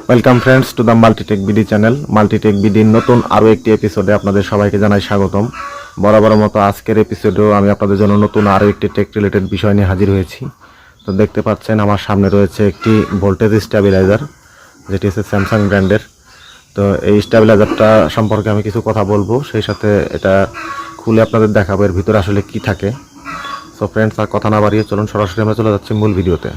Welcome friends to the Multitech BD channel. Multitech বিডির নতুন আরও একটি এপিসোডে আপনাদের সবাইকে জানাই স্বাগতম। বরাবর মতো আজকের এপিসোডেও আমি আপনাদের জন্য নতুন আরও একটি টেক রিলেটেড বিষয় নিয়ে হাজির হয়েছি। তো দেখতে পাচ্ছেন আমার সামনে রয়েছে একটি ভোল্টেজ স্টেবিলাইজার, যেটি হচ্ছে স্যামসাং ব্র্যান্ডের। তো এই স্টেবিলাইজারটা সম্পর্কে আমি কিছু কথা বলবো, সেই সাথে এটা খুলে আপনাদের দেখাবো এর ভিতরে আসলে কি থাকে। সো ফ্রেন্ডস, আর কথা না বাড়িয়ে চলুন সরাসরি আমরা চলে যাচ্ছি মূল ভিডিওতে।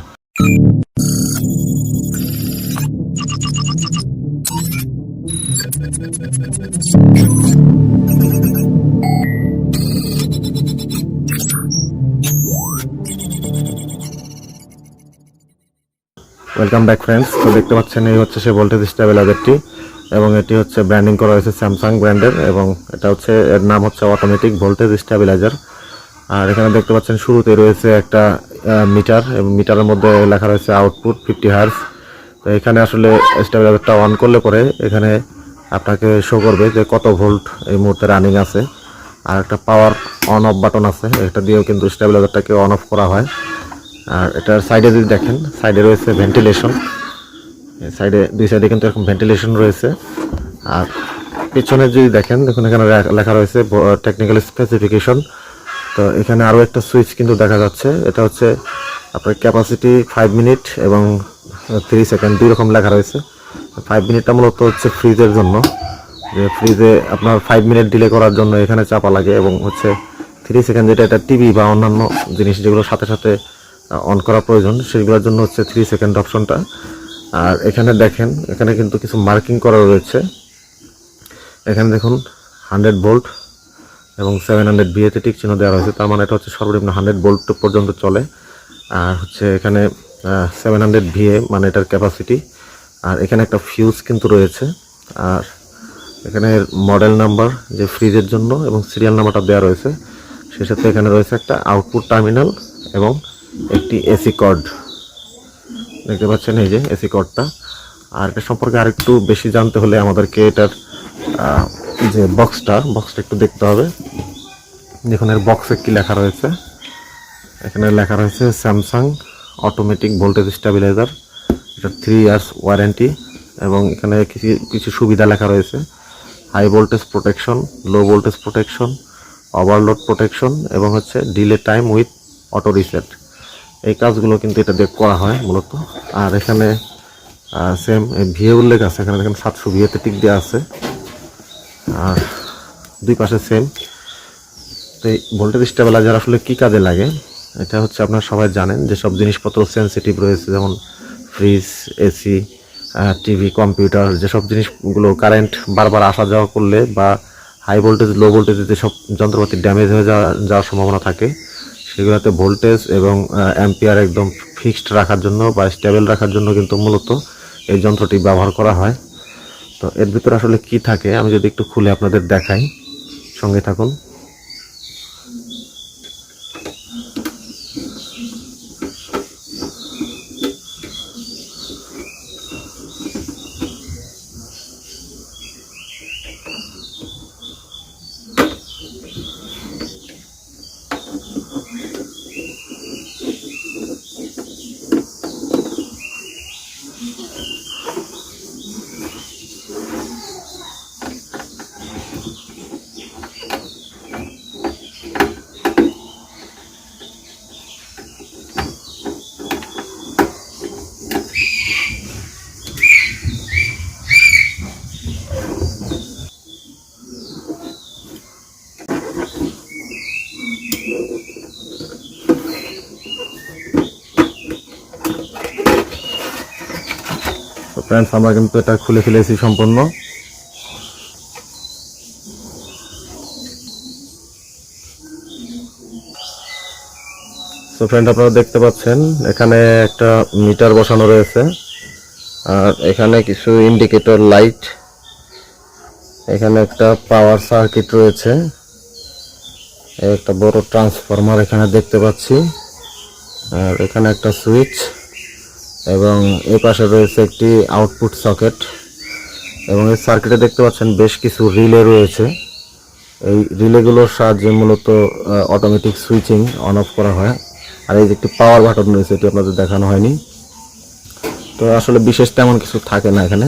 Welcome back friends. তো দেখতে পাচ্ছেন এই হচ্ছে সে ভোল্টেজ স্টেবিলাইজারটি, এবং এটি হচ্ছে ব্র্যান্ডিং করা হয়েছে স্যামসাং ব্র্যান্ডের, এবং এটা হচ্ছে এর নাম হচ্ছে অটোমেটিক ভোল্টেজ স্টেবিলাইজার। আর এখানে দেখতে পাচ্ছেন শুরুতে রয়েছে একটা মিটার, এবং মিটারের মধ্যে লেখা রয়েছে আউটপুট 50 হার্জ। তো এখানে আসলে স্টেবিলাইজারটা অন করলে পরে এখানে আপনাকে শো করবে যে কত ভোল্ট এই মুহূর্তে রানিং আছে। আর একটা পাওয়ার অন অফ বাটন আছে, এটা দিয়েও কিন্তু স্টেবিলাইজারটাকে অন অফ করা হয়। আর এটার সাইডে যদি দেখেন, সাইডে রয়েছে ভেন্টিলেশন, দুই সাইডে কিন্তু এরকম ভেন্টিলেশন রয়েছে। আর পিছনে যদি দেখেন, দেখুন এখানে লেখা রয়েছে টেকনিক্যাল স্পেসিফিকেশন। তো এখানে আরও একটা সুইচ কিন্তু দেখা যাচ্ছে, এটা হচ্ছে আপনার ক্যাপাসিটি 5 মিনিট এবং 3 সেকেন্ড, দুই রকম লেখা রয়েছে। 5 মিনিটটা মূলত হচ্ছে ফ্রিজের জন্য, যে ফ্রিজে আপনার 5 মিনিট ডিলে করার জন্য এখানে চাপা লাগে, এবং হচ্ছে 3 সেকেন্ড যেটা এটা টিভি বা অন্যান্য জিনিস যেগুলো সাথে সাথে অন করা প্রয়োজন সেগুলোর জন্য হচ্ছে 3 সেকেন্ড অপশনটা। আর এখানে দেখেন, এখানে কিন্তু কিছু মার্কিং করা রয়েছে। এখানে দেখুন 100 ভোল্ট এবং 700 ভিএতে টিক চিহ্ন দেওয়া রয়েছে, তার মানে এটা হচ্ছে সর্বনিম্ন 100 ভোল্ট পর্যন্ত চলে। আর হচ্ছে এখানে 700 ভিএ মানে এটার ক্যাপাসিটি। আর এখানে একটা ফিউজ কিন্তু রয়েছে। আর এখানে মডেল নাম্বার যে ফ্রিজের জন্য এবং সিরিয়াল নাম্বারটা দেওয়া রয়েছে, সেই সাথে এখানে রয়েছে একটা আউটপুট টার্মিনাল এবং একটি এসি কর্ড, দেখতে পাচ্ছেন এই যে এসি কর্ডটা। আর এটা সম্পর্কে আরেকটু বেশি জানতে হলে আমাদেরকে এটার যে বক্সটা একটু দেখতে হবে। দেখুন এর বক্সে কি লেখা রয়েছে, এখানে লেখা রয়েছে স্যামসাং অটোমেটিক ভোল্টেজ স্টেবিলাইজার, এটা 3 ইয়ার্স ওয়ারেন্টি, এবং এখানে কিছু সুবিধা লেখা রয়েছে: high voltage protection, low voltage protection, overload protection, এবং হচ্ছে delay time with auto reset. এই কাজগুলো কিন্তু এটা দিয়ে করা হয় মূলত। আর এখানে সেম ভিএ উল্লেখ আছে, এখানে দেখেন 700 ভিএতে টিক দেওয়া আছে, আর দুই পাশে সেম। তো এই ভোল্টেজ স্টেবিলাইজার আসলে কী কাজে লাগে, এটা হচ্ছে আপনারা সবাই জানেন যে সব জিনিসপত্র সেন্সিটিভ রয়েছে, যেমন ফ্রিজ, এসি, টিভি, কম্পিউটার, যেসব জিনিসগুলো কারেন্ট বারবার আসা যাওয়া করলে বা হাই ভোল্টেজ লো ভোল্টেজে যেসব যন্ত্রপাতি ড্যামেজ হয়ে যাওয়ার সম্ভাবনা থাকে, সেগুলোতে ভোল্টেজ এবং অ্যাম্পিয়ার একদম ফিক্সড রাখার জন্য বা স্টেবল রাখার জন্য কিন্তু মূলত এই যন্ত্রটি ব্যবহার করা হয়। তো এর ভিতরে আসলে কি থাকে আমি যদি একটু খুলে আপনাদের দেখাই, সঙ্গে থাকুন। ফ্রেন্ডস, আমরা কিন্তু এটা খুলে ফেলেছি সম্পূর্ণ। তো ফ্রেন্ড, আপনারা দেখতে পাচ্ছেন এখানে একটা মিটার বসানো রয়েছে, আর এখানে কিছু ইন্ডিকেটর লাইট, এখানে একটা পাওয়ার সার্কিট রয়েছে, একটা বড় ট্রান্সফরমার এখানে দেখতে পাচ্ছি, আর এখানে একটা সুইচ, এবং এই পাশে রয়েছে একটি আউটপুট সকেট, এবং এই সার্কিটে দেখতে পাচ্ছেন বেশ কিছু রিলে রয়েছে। এই রিলেগুলোর সাহায্যে মূলত অটোমেটিক সুইচিং অন অফ করা হয়। আর এই যে একটি পাওয়ার বাটন রয়েছে, এটি আপনাদের দেখানো হয়নি। তো তো আসলে বিশেষ তেমন কিছু থাকে না এখানে,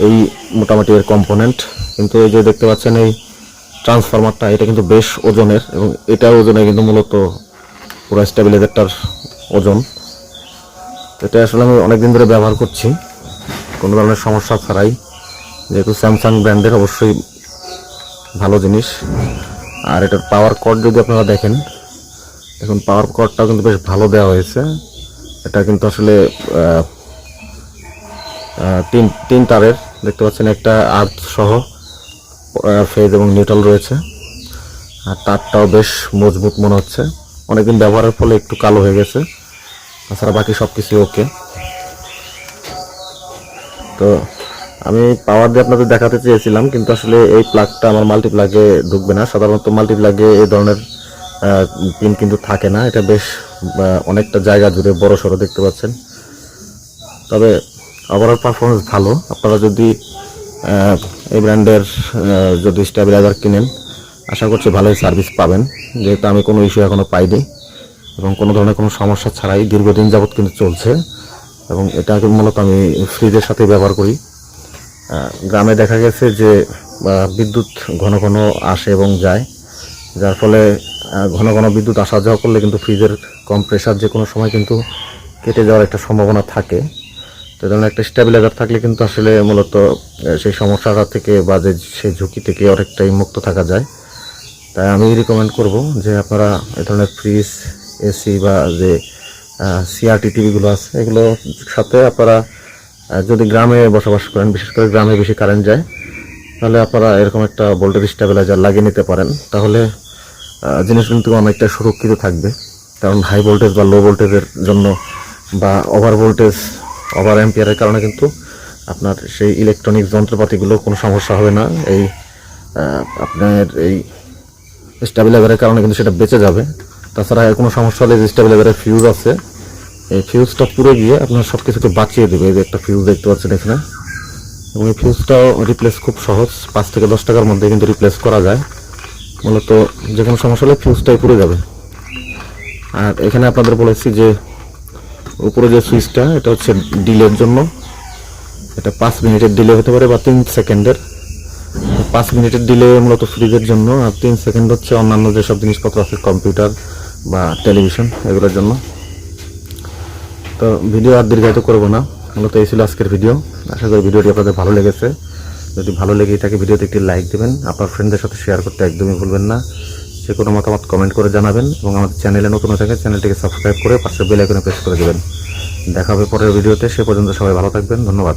এই মোটামুটি এর কম্পোনেন্ট। কিন্তু এই যে দেখতে পাচ্ছেন এই ট্রান্সফরমারটা, এটা কিন্তু বেশ ওজনের, এবং এটা ওজনে কিন্তু মূলত পুরো স্টেবিলাইজারটার ওজন। এটা আসলে আমি অনেকদিন ধরে ব্যবহার করছি কোনো ধরনের সমস্যা ছাড়াই, যেহেতু স্যামসাং ব্র্যান্ডের, অবশ্যই ভালো জিনিস। আর এটার পাওয়ার কর্ড যদি আপনারা দেখেন, এখন পাওয়ার কর্ডটাও কিন্তু বেশ ভালো দেওয়া হয়েছে। এটা কিন্তু আসলে তিন তারের দেখতে পাচ্ছেন, একটা আর্থ সহ ফেজ এবং নিউট্রাল রয়েছে। আর তারটাও বেশ মজবুত মনে হচ্ছে, অনেকদিন ব্যবহারের ফলে একটু কালো হয়ে গেছে, তাছাড়া বাকি সব কিছু ওকে। তো আমি পাওয়ার দিয়ে আপনাদের দেখাতে চেয়েছিলাম, কিন্তু আসলে এই প্লাগটা আমার মাল্টিপ্লাগে ঢুকবে না। সাধারণত মাল্টিপ্লাগে এই ধরনের পিন কিন্তু থাকে না। এটা বেশ অনেকটা জায়গা জুড়ে বড় সড়ো দেখতে পাচ্ছেন। তবে ওভারঅল পারফরমেন্স ভালো। আপনারা যদি এই ব্র্যান্ডের যদি স্টেবিলাইজার কিনেন, আশা করছি ভালোই সার্ভিস পাবেন, যেহেতু আমি কোনো ইস্যু এখনও পাইনি এবং কোনো ধরনের কোনো সমস্যা ছাড়াই দীর্ঘদিন যাবৎ কিন্তু চলছে। এবং এটা মূলত আমি ফ্রিজের সাথে ব্যবহার করি। গ্রামে দেখা গেছে যে বিদ্যুৎ ঘন ঘন আসে এবং যায়, যার ফলে ঘন ঘন বিদ্যুৎ আসা যাওয়া করলে কিন্তু ফ্রিজের কম্প্রেসার যে কোনো সময় কিন্তু কেটে যাওয়ার একটা সম্ভাবনা থাকে। তো এই ধরনের একটা স্টেবিলাইজার থাকলে কিন্তু আসলে মূলত সেই সমস্যাটা থেকে বা যে সেই ঝুঁকি থেকে অনেকটাই মুক্ত থাকা যায়। তাই আমি রিকমেন্ড করব যে আপনারা এই ধরনের ফ্রিজ, এসি বা যে সিআরটি টিভিগুলো আছে, এগুলোর সাথে আপনারা যদি গ্রামে বসবাস করেন, বিশেষ করে গ্রামে বেশি কারেন্ট যায়, তাহলে আপনারা এরকম একটা ভোল্টেজ স্টেবিলাইজার লাগিয়ে নিতে পারেন। তাহলে জিনিস কিন্তু অনেকটা সুরক্ষিত থাকবে। কারণ হাই ভোল্টেজ বা লো ভোল্টেজের জন্য বা ওভার ভোল্টেজ, ওভার অ্যাম্পিয়ারের কারণে কিন্তু আপনার সেই ইলেকট্রনিক যন্ত্রপাতিগুলো কোনো সমস্যা হবে না। এই আপনার এই স্টেবিলাইজারের কারণে কিন্তু সেটা বেঁচে যাবে। তাছাড়া কোনো সমস্যা হলে যে স্টেবিলাইজারের ফিউজ আছে, এই ফিউজটা পুড়ে গিয়ে আপনার সব কিছুকে বাঁচিয়ে দেবে। এই যে একটা ফিউজ দেখতে পাচ্ছেন এখানে, এবং এই ফিউজটাও রিপ্লেস খুব সহজ, 5 থেকে 10 টাকার মধ্যে কিন্তু রিপ্লেস করা যায়। মূলত যে কোনো সমস্যা হলে ফিউজটাই পুড়ে যাবে। আর এখানে আপনাদের বলেছি যে উপরে যে সুইচটা, এটা হচ্ছে ডিলের জন্য। এটা 5 মিনিটের ডিলে হতে পারে বা 3 সেকেন্ডের। 5 মিনিটের ডিলে মূলত ফ্রিজের জন্য, আর 3 সেকেন্ড হচ্ছে অন্যান্য যেসব জিনিসপত্র আছে, কম্পিউটার বা টেলিভিশন, এগুলোর জন্য। তো ভিডিও আর দীর্ঘায়িত করবো না, মূলত এই ছিল আজকের ভিডিও। আশা করি ভিডিওটি আপনাদের ভালো লেগেছে। যদি ভালো লেগে থাকে ভিডিওতে একটি লাইক দেবেন, আপনার ফ্রেন্ডদের সাথে শেয়ার করতে একদমই ভুলবেন না। যে কোনো মতামত কমেন্ট করে জানাবেন, এবং আমাদের চ্যানেলে নতুন হয়ে থাকে চ্যানেলটিকে সাবস্ক্রাইব করে পাশে বেল আইকনে প্রেস করে দেবেন। দেখা হবে পরের ভিডিওতে। সে পর্যন্ত সবাই ভালো থাকবেন। ধন্যবাদ।